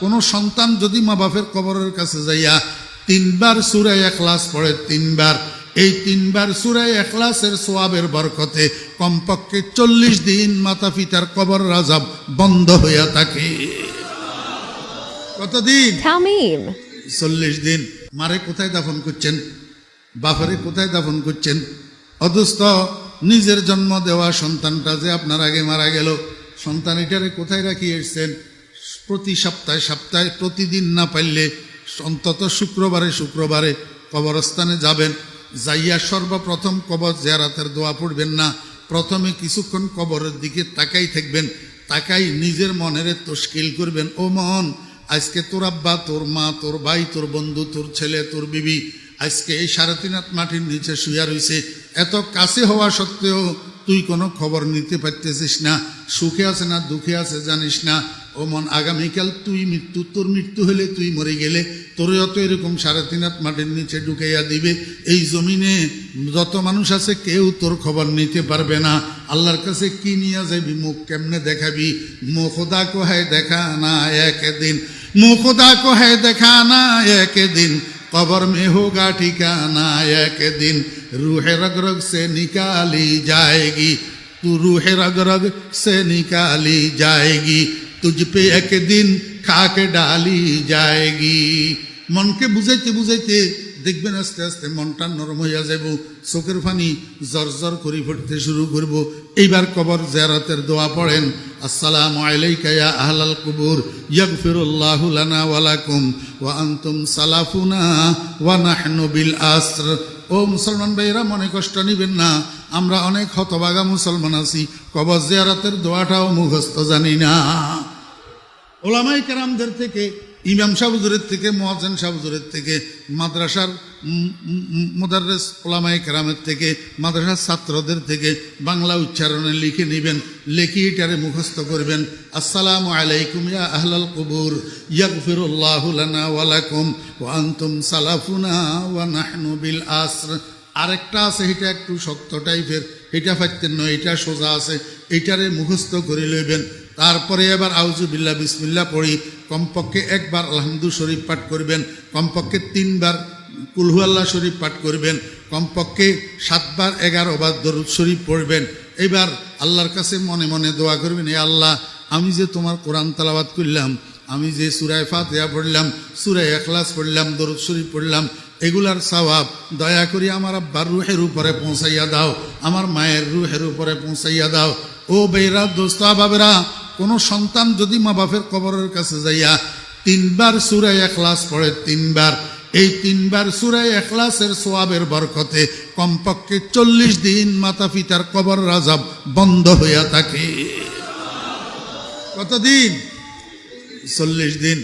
কোনো সন্তান যদি মা বাপের কবরের কাছে যাইয়া 3 বার সূরা ইখলাস পড়ে, 3 বার, এই 3 বার সূরা ইখলাসের সওয়াবের বরকতে কমপক্ষে 40 দিন মাতা পিতার কবর আযাব বন্ধ হইয়া থাকে। কতদিন? 40 দিন। মারে কোথায় দাফন করছেন? বাপরে কোথায় দাফন করছেন? অদুস্ত নিজের জন্ম দেওয়া সন্তানটা যে আপনার আগে মারা গেল, সন্তান এটারে কোথায় রাখি এসছেন? প্রতি সপ্তাহে প্রতিদিন না পারলে অন্তত শুক্রবারে কবরস্থানে যাবেন। যাইয়া সর্বপ্রথম কবর জিয়ারতের দোয়া পড়বেন না, প্রথমে কিছুক্ষণ কবরের দিকে তাকাই থাকবেন। তাকাই নিজের মনের তশকিল করবেন, ও মন, আজকে তোর আব্বা, তোর মা, তোর ভাই, তোর বন্ধু, তোর ছেলে, তোর বিবি আজকে এই 3.5 হাত মাটির নিচে শুয়া রয়েছে। এত কাছে হওয়া সত্ত্বেও তুই কোনো খবর নিতে পারতেছিস না, সুখে আছে না দুঃখে আছে জানিস না। ও মন, আগামীকাল তোর মৃত্যু হলে, তুই মরে গেলে তোরও তো এরকম 3.5 হাত মাটির নিচে ঢুকাইয়া দিবে। এই জমিনে যত মানুষ আছে কেউ তোর খবর নিতে পারবে না। আল্লাহর কাছে কি নিয়ে যাবি? মুখ কেমনে দেখাবি? মুখ খোদা কো হ্যায় দেখা না একদিন, মুখ খোদা কো হ্যায় দেখা না একদিন, कब्र में होगा ठिकाना एक दिन, रूह रग रग से निकाली जाएगी, तू रूह रग रग से निकाली जाएगी, तुझ पे एक दिन खाक डाली जाएगी। मन के बुझाइते बुझाइते দেখবেন আস্তে আস্তে মনটা নরম হইয়া যাব, চোখের পানি জরজর করে পড়তে শুরু করব। এইবার কবর জিয়ারতের দোয়া পড়েন, আসসালামু আলাইকা ইয়া আহলাল কুবুর ইয়াগফিরুল্লাহু লানা ওয়া লাকুম ওয়া আনতুম সালাফুনা ওয়া নাহনু বিল আসর। ও মুসলমান ভাইরা, মনে কষ্ট নিবেন না, আমরা অনেক হতভাগা মুসলমান আছি, কবর জিয়ারতের দোয়াটাও মুখস্থ জানি না। ওলামায়ে কেরামদের থেকে, ইমাম সাহেব হুজুরের থেকে, মুয়াজ্জিন সাহেব হুজুরের থেকে, মাদ্রাসার মুদাররিস ওলামায়ে কেরামের থেকে, মাদ্রাসার ছাত্রদের থেকে বাংলা উচ্চারণে লিখে নেবেন, লিখে এটারে মুখস্থ করবেন। আসসালামু আলাইকুম ইয়া আহলাল কুবুর ইয়াগফিরুল্লাহু লানা ওয়া লাকুম ওয়া আনতুম সালাফুনা ওয়া নাহনু বিল আসর। আরেকটা আছে, এটা একটু শক্ত টাইপের, এটা পাইতেন নয়, এটা সোজা আছে, এটারে মুখস্থ করে লইবেন। তারপরে এবার আউযু বিল্লাহ বিসমিল্লাহ পড়ি, কমপক্ষে 1 বার আলহামদু শরীফ পাঠ করবেন, কমপক্ষে 3 বার কুল হু আল্লাহ শরীফ পাঠ করবেন, কমপক্ষে 7 বার 11 বার দরুদ শরীফ পড়বেন। এবার আল্লাহর কাছে মনে মনে দোয়া করবেন, হে আল্লাহ, আমি যে তোমার কোরআন তেলাওয়াত করলাম, আমি যে সূরা ফাতিহা পড়লাম, সূরা ইখলাস পড়লাম, দরুদ শরীফ পড়লাম, এগুলার সওয়াব দয়া করে আমার আব্বার রুহের উপরে পৌঁছাইয়া দাও, আমার মায়ের রুহের উপরে পৌঁছাইয়া দাও। ও বেরা দোস্ত বাবেরা, কোন সন্তান যদি মা বাপের কবরের কাছে যাইয়া 3 বার সূরা ইখলাস পড়ে, 3 বার, এই 3 বার সূরা ইখলাসের সওয়াবের বরকতে কমপক্ষে 40 দিন মাতা পিতার কবর আযাব বন্ধ হইয়া থাকে। কতদিন? 40 দিন।